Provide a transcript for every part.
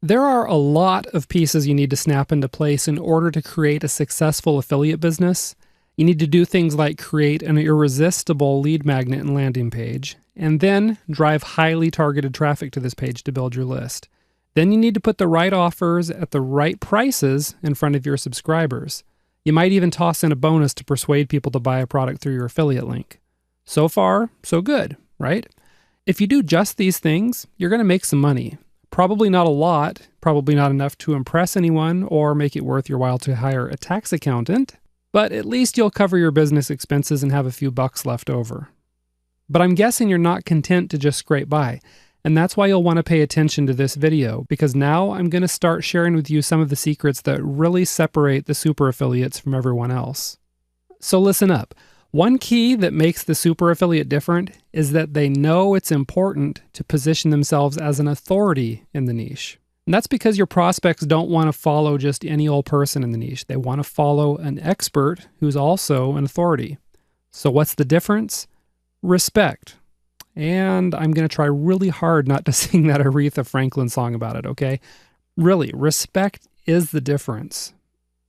There are a lot of pieces you need to snap into place in order to create a successful affiliate business. You need to do things like create an irresistible lead magnet and landing page, and then drive highly targeted traffic to this page to build your list. Then you need to put the right offers at the right prices in front of your subscribers. You might even toss in a bonus to persuade people to buy a product through your affiliate link. So far, so good, right? If you do just these things, you're going to make some money. Probably not a lot, probably not enough to impress anyone or make it worth your while to hire a tax accountant, but at least you'll cover your business expenses and have a few bucks left over. But I'm guessing you're not content to just scrape by, and that's why you'll want to pay attention to this video, because now I'm going to start sharing with you some of the secrets that really separate the super affiliates from everyone else. So listen up. One key that makes the super affiliate different is that they know it's important to position themselves as an authority in the niche. And that's because your prospects don't want to follow just any old person in the niche. They want to follow an expert who's also an authority. So what's the difference? Respect. And I'm going to try really hard not to sing that Aretha Franklin song about it, okay? Really, respect is the difference.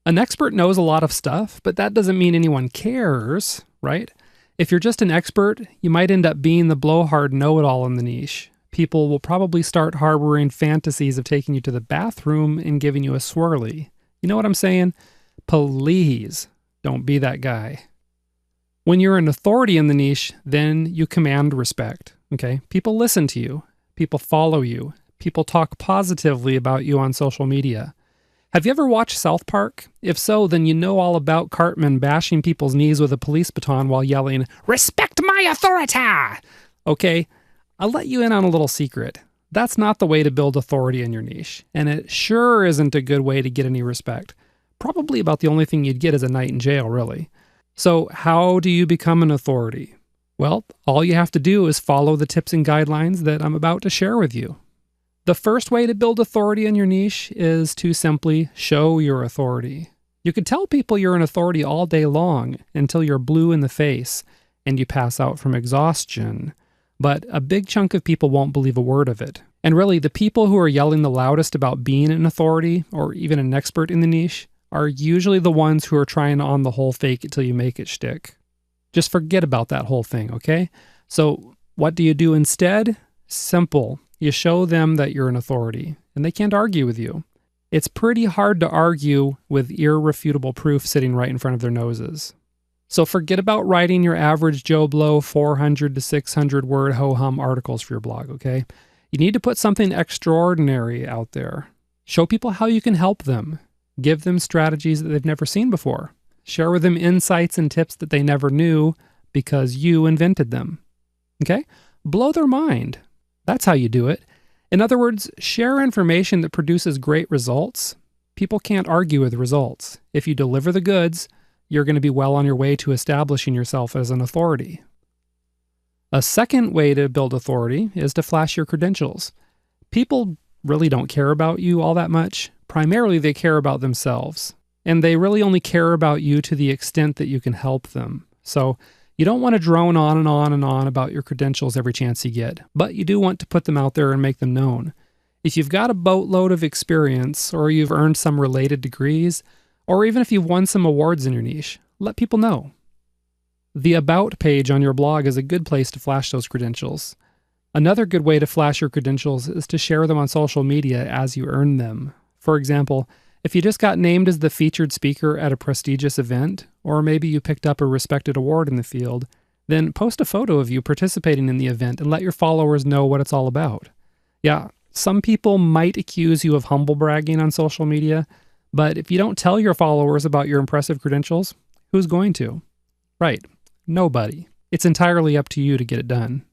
An expert knows a lot of stuff, but that doesn't mean anyone cares, right? If you're just an expert, you might end up being the blowhard know-it-all in the niche. People will probably start harboring fantasies of taking you to the bathroom and giving you a swirly. You know what I'm saying? Please don't be that guy. When you're an authority in the niche, then you command respect, okay? People listen to you. People follow you. People talk positively about you on social media. Have you ever watched South Park? If so, then you know all about Cartman bashing people's knees with a police baton while yelling, "Respect my authority!" Okay, I'll let you in on a little secret. That's not the way to build authority in your niche, and it sure isn't a good way to get any respect. Probably about the only thing you'd get is a night in jail, really. So how do you become an authority? Well, all you have to do is follow the tips and guidelines that I'm about to share with you. The first way to build authority in your niche is to simply show your authority. You could tell people you're an authority all day long until you're blue in the face and you pass out from exhaustion. But a big chunk of people won't believe a word of it. And really, the people who are yelling the loudest about being an authority or even an expert in the niche are usually the ones who are trying on the whole fake it till you make it shtick. Just forget about that whole thing, okay? So what do you do instead? Simple. You show them that you're an authority, and they can't argue with you. It's pretty hard to argue with irrefutable proof sitting right in front of their noses. So forget about writing your average Joe Blow 400 to 600 word ho-hum articles for your blog, okay? You need to put something extraordinary out there. Show people how you can help them. Give them strategies that they've never seen before. Share with them insights and tips that they never knew because you invented them. Okay? Blow their mind. That's how you do it. In other words, share information that produces great results. People can't argue with results. If you deliver the goods, you're going to be well on your way to establishing yourself as an authority. A second way to build authority is to flash your credentials. People really don't care about you all that much. Primarily, they care about themselves. And they really only care about you to the extent that you can help them. So you don't want to drone on and on and on about your credentials every chance you get, but you do want to put them out there and make them known. If you've got a boatload of experience, or you've earned some related degrees, or even if you've won some awards in your niche, let people know. The About page on your blog is a good place to flash those credentials. Another good way to flash your credentials is to share them on social media as you earn them. For example, if you just got named as the featured speaker at a prestigious event, or maybe you picked up a respected award in the field, then post a photo of you participating in the event and let your followers know what it's all about. Yeah, some people might accuse you of humble bragging on social media, but if you don't tell your followers about your impressive credentials, who's going to? Right, nobody. It's entirely up to you to get it done.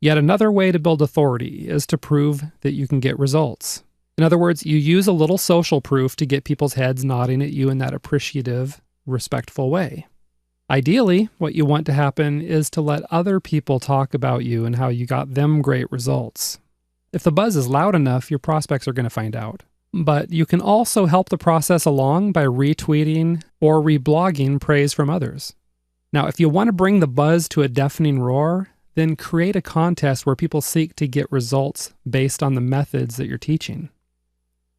Yet another way to build authority is to prove that you can get results. In other words, you use a little social proof to get people's heads nodding at you in that appreciative, respectful way. Ideally, what you want to happen is to let other people talk about you and how you got them great results. If the buzz is loud enough, your prospects are going to find out. But you can also help the process along by retweeting or reblogging praise from others. Now, if you want to bring the buzz to a deafening roar, then create a contest where people seek to get results based on the methods that you're teaching.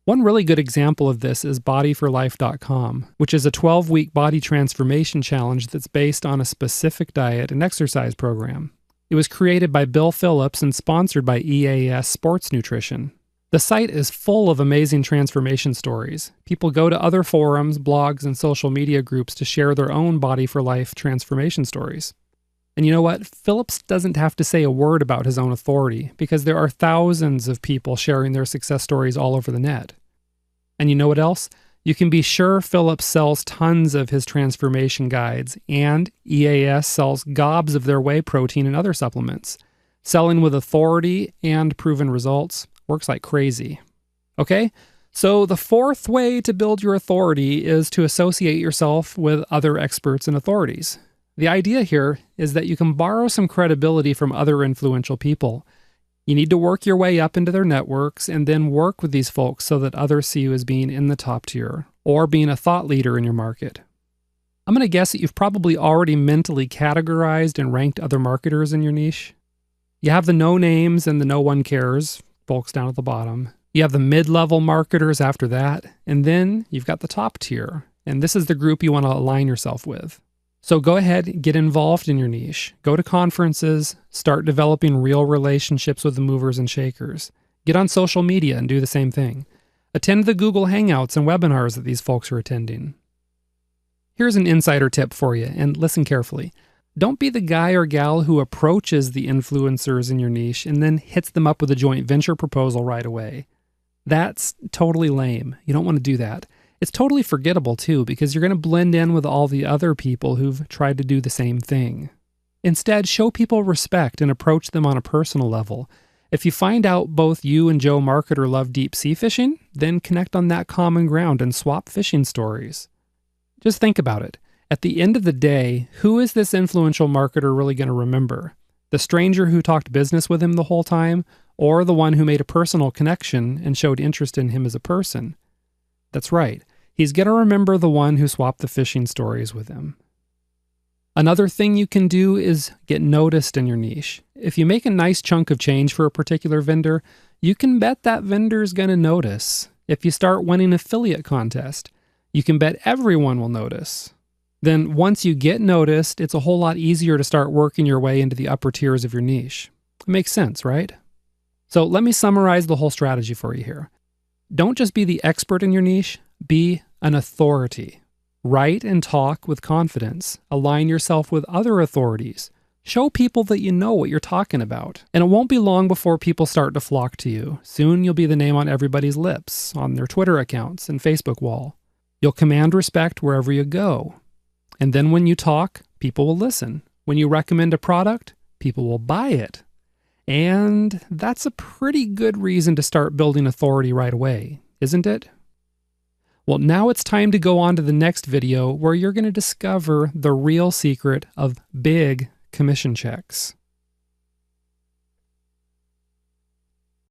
One really good example of this is bodyforlife.com, which is a 12-week body transformation challenge that's based on a specific diet and exercise program. It was created by Bill Phillips and sponsored by EAS Sports Nutrition. The site is full of amazing transformation stories. People go to other forums, blogs, and social media groups to share their own Body for Life transformation stories. And you know what? Phillips doesn't have to say a word about his own authority because there are thousands of people sharing their success stories all over the net. And you know what else? You can be sure Phillips sells tons of his transformation guides, and EAS sells gobs of their whey protein and other supplements. Selling with authority and proven results works like crazy. Okay? So the fourth way to build your authority is to associate yourself with other experts and authorities. The idea here is that you can borrow some credibility from other influential people. You need to work your way up into their networks and then work with these folks so that others see you as being in the top tier or being a thought leader in your market. I'm going to guess that you've probably already mentally categorized and ranked other marketers in your niche. You have the no names and the no one cares, folks down at the bottom. You have the mid-level marketers after that, and then you've got the top tier, and this is the group you want to align yourself with. So go ahead, get involved in your niche. Go to conferences, start developing real relationships with the movers and shakers. Get on social media and do the same thing. Attend the Google Hangouts and webinars that these folks are attending. Here's an insider tip for you, and listen carefully. Don't be the guy or gal who approaches the influencers in your niche and then hits them up with a joint venture proposal right away. That's totally lame. You don't want to do that. It's totally forgettable too, because you're going to blend in with all the other people who've tried to do the same thing. Instead, show people respect and approach them on a personal level. If you find out both you and Joe Marketer love deep sea fishing, then connect on that common ground and swap fishing stories. Just think about it. At the end of the day, who is this influential marketer really going to remember? The stranger who talked business with him the whole time, or the one who made a personal connection and showed interest in him as a person? That's right. He's going to remember the one who swapped the fishing stories with him. Another thing you can do is get noticed in your niche. If you make a nice chunk of change for a particular vendor, you can bet that vendor's going to notice. If you start winning affiliate contest, you can bet everyone will notice. Then once you get noticed, it's a whole lot easier to start working your way into the upper tiers of your niche. It makes sense, right? So let me summarize the whole strategy for you here. Don't just be the expert in your niche, be an authority. Write and talk with confidence. Align yourself with other authorities. Show people that you know what you're talking about. And it won't be long before people start to flock to you. Soon you'll be the name on everybody's lips, on their Twitter accounts and Facebook wall. You'll command respect wherever you go. And then when you talk, people will listen. When you recommend a product, people will buy it. And that's a pretty good reason to start building authority right away, isn't it? Well, now it's time to go on to the next video where you're going to discover the real secret of big commission checks.